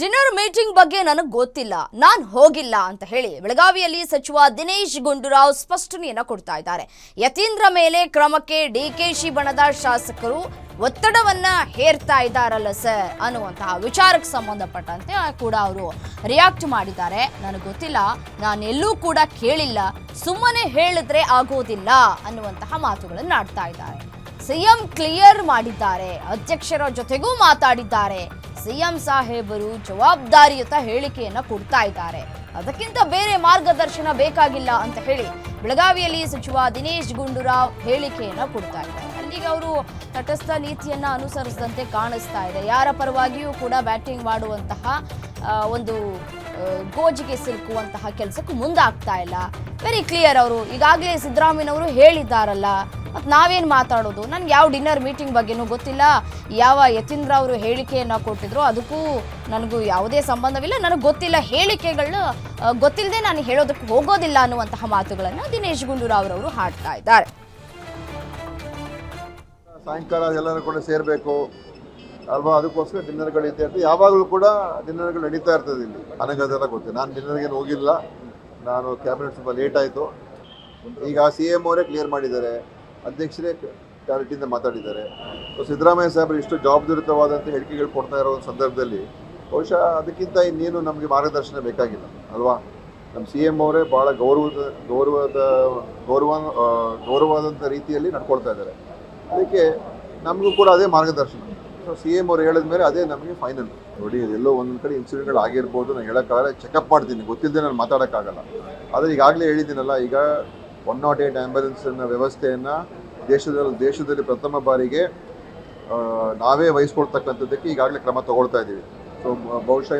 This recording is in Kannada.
ಡಿನ್ನರ್ ಮೀಟಿಂಗ್ ಬಗ್ಗೆ ನನಗೆ ಗೊತ್ತಿಲ್ಲ, ನಾನು ಹೋಗಿಲ್ಲ ಅಂತ ಹೇಳಿ ಬೆಳಗಾವಿಯಲ್ಲಿ ಸಚಿವ ದಿನೇಶ್ ಗುಂಡೂರಾವ್ ಸ್ಪಷ್ಟನೆಯನ್ನ ಕೊಡ್ತಾ ಇದ್ದಾರೆ. ಯತೀಂದ್ರ ಮೇಲೆ ಕ್ರಮಕ್ಕೆ ಡಿಕೆಶಿ ಬಣದ ಶಾಸಕರು ಒತ್ತಡವನ್ನ ಹೇರ್ತಾ ಇದ್ದಾರಲ್ಲ ಸರ್ ಅನ್ನುವಂತಹ ವಿಚಾರಕ್ಕೆ ಸಂಬಂಧಪಟ್ಟಂತೆ ಕೂಡ ಅವರು ರಿಯಾಕ್ಟ್ ಮಾಡಿದ್ದಾರೆ. ನನಗೆ ಗೊತ್ತಿಲ್ಲ, ನಾನೆಲ್ಲೂ ಕೂಡ ಕೇಳಿಲ್ಲ, ಸುಮ್ಮನೆ ಹೇಳಿದ್ರೆ ಆಗೋದಿಲ್ಲ ಅನ್ನುವಂತಹ ಮಾತುಗಳನ್ನು ಆಡ್ತಾ ಇದ್ದಾರೆ. ಸಿಎಂ ಕ್ಲಿಯರ್ ಮಾಡಿದ್ದಾರೆ, ಅಧ್ಯಕ್ಷರ ಜೊತೆಗೂ ಮಾತಾಡಿದ್ದಾರೆ. ಸಿಎಂ ಸಾಹೇಬರು ಜವಾಬ್ದಾರಿಯುತ ಹೇಳಿಕೆಯನ್ನ ಕೊಡ್ತಾ ಇದ್ದಾರೆ, ಅದಕ್ಕಿಂತ ಬೇರೆ ಮಾರ್ಗದರ್ಶನ ಬೇಕಾಗಿಲ್ಲ ಅಂತ ಹೇಳಿ ಬೆಳಗಾವಿಯಲ್ಲಿ ಸಚಿವ ದಿನೇಶ್ ಗುಂಡೂರಾವ್ ಹೇಳಿಕೆಯನ್ನ ಕೊಡ್ತಾ ಇದ್ದಾರೆ. ಅಲ್ಲಿಗೆ ಅವರು ತಟಸ್ಥ ನೀತಿಯನ್ನ ಅನುಸರಿಸಿದಂತೆ ಕಾಣಿಸ್ತಾ ಇದೆ. ಯಾರ ಪರವಾಗಿಯೂ ಕೂಡ ಬ್ಯಾಟಿಂಗ್ ಮಾಡುವಂತಹ ಒಂದು ಗೋಜಿಗೆ ಸಿಲುಕುವಂತಹ ಕೆಲಸಕ್ಕೂ ಮುಂದಾಗ್ತಾ ಇಲ್ಲ. Very clear. ಅವರು ಈಗಾಗಲೇ ಸಿದ್ದರಾಮಯ್ಯನವರು ಹೇಳಿದ್ದಾರಲ್ಲ, ಮತ್ತು ನಾವೇನು ಮಾತಾಡೋದು? ನನಗೆ ಯಾವ ಡಿನ್ನರ್ ಮೀಟಿಂಗ್ ಬಗ್ಗೆನೂ ಗೊತ್ತಿಲ್ಲ. ಯಾವ ಯತೀಂದ್ರ ಅವರು ಹೇಳಿಕೆಯನ್ನು ಕೊಟ್ಟಿದ್ರು ಅದಕ್ಕೂ ನನಗೂ ಯಾವುದೇ ಸಂಬಂಧವಿಲ್ಲ, ನನಗೆ ಗೊತ್ತಿಲ್ಲ. ಹೇಳಿಕೆಗಳನ್ನ ಗೊತ್ತಿಲ್ಲದೆ ನಾನು ಹೇಳೋದಕ್ಕೆ ಹೋಗೋದಿಲ್ಲ ಅನ್ನುವಂತಹ ಮಾತುಗಳನ್ನು ದಿನೇಶ್ ಗುಂಡೂರಾವ್ ಅವರು ಹಾಡ್ತಾ ಇದ್ದಾರೆ. ಸಾಯಂಕಾಲ ಎಲ್ಲರೂ ಕೂಡ ಸೇರಬೇಕು ಅಲ್ವಾ, ಅದಕ್ಕೋಸ್ಕರ ಡಿನ್ನರ್ಗಳಿದೆ ಅಂತ ಯಾವಾಗಲೂ ಕೂಡ ಡಿನ್ನರ್ಗಳು ನಡೀತಾ ಇರ್ತದೆ ಇಲ್ಲಿ. ನನಗದೆಲ್ಲ ಗೊತ್ತಿಲ್ಲ, ನಾನು ಡಿನ್ನರ್ಗೇನು ಹೋಗಿಲ್ಲ. ನಾನು ಕ್ಯಾಬಿನೆಟ್ ಸ್ವಲ್ಪ ಲೇಟ್ ಆಯಿತು. ಈಗ CM ಅವರೇ ಕ್ಲಿಯರ್ ಮಾಡಿದ್ದಾರೆ, ಅಧ್ಯಕ್ಷರೇ ಕ್ಲಾರಿಟಿಯಿಂದ ಮಾತಾಡಿದ್ದಾರೆ. ಸಿದ್ದರಾಮಯ್ಯ ಸಾಹೇಬರು ಇಷ್ಟು ಜವಾಬ್ದಾರಿಯುತವಾದಂಥ ಹೇಳಿಕೆಗಳು ಕೊಡ್ತಾ ಇರೋ ಒಂದು ಸಂದರ್ಭದಲ್ಲಿ ಬಹುಶಃ ಅದಕ್ಕಿಂತ ಇನ್ನೇನು ನಮಗೆ ಮಾರ್ಗದರ್ಶನ ಬೇಕಾಗಿಲ್ಲ ಅಲ್ವಾ. ನಮ್ಮ CM ಅವರೇ ಭಾಳ ಗೌರವವಾದಂಥ ರೀತಿಯಲ್ಲಿ ನಡ್ಕೊಳ್ತಾ ಇದ್ದಾರೆ. ಅದಕ್ಕೆ ನಮಗೂ ಕೂಡ ಅದೇ ಮಾರ್ಗದರ್ಶನ. ಸೊ CM ಅವರು ಹೇಳಿದ ಮೇಲೆ ಅದೇ ನಮಗೆ ಫೈನಲ್. ನೋಡಿ, ಎಲ್ಲೋ ಒಂದೊಂದು ಕಡೆ ಇನ್ಸಿಡೆಂಟ್ಗಳು ಆಗಿರ್ಬೋದು, ನಾನು ಹೇಳೋಕ್ಕಾಗಲ್ಲ, ಚೆಕಪ್ ಮಾಡ್ತೀನಿ, ಗೊತ್ತಿಲ್ಲದೆ ನಾನು ಮಾತಾಡೋಕ್ಕಾಗಲ್ಲ. ಆದರೆ ಈಗಾಗಲೇ ಹೇಳಿದ್ದೀನಲ್ಲ, ಈಗ 108 ಆ್ಯಂಬುಲೆನ್ಸಿನ ವ್ಯವಸ್ಥೆಯನ್ನು ದೇಶದಲ್ಲಿ ಪ್ರಥಮ ಬಾರಿಗೆ ನಾವೇ ವಹಿಸ್ಕೊಳ್ತಕ್ಕಂಥದ್ದಕ್ಕೆ ಈಗಾಗಲೇ ಕ್ರಮ ತಗೊಳ್ತಾ ಇದ್ದೀವಿ. ಸೊ ಬಹುಶಃ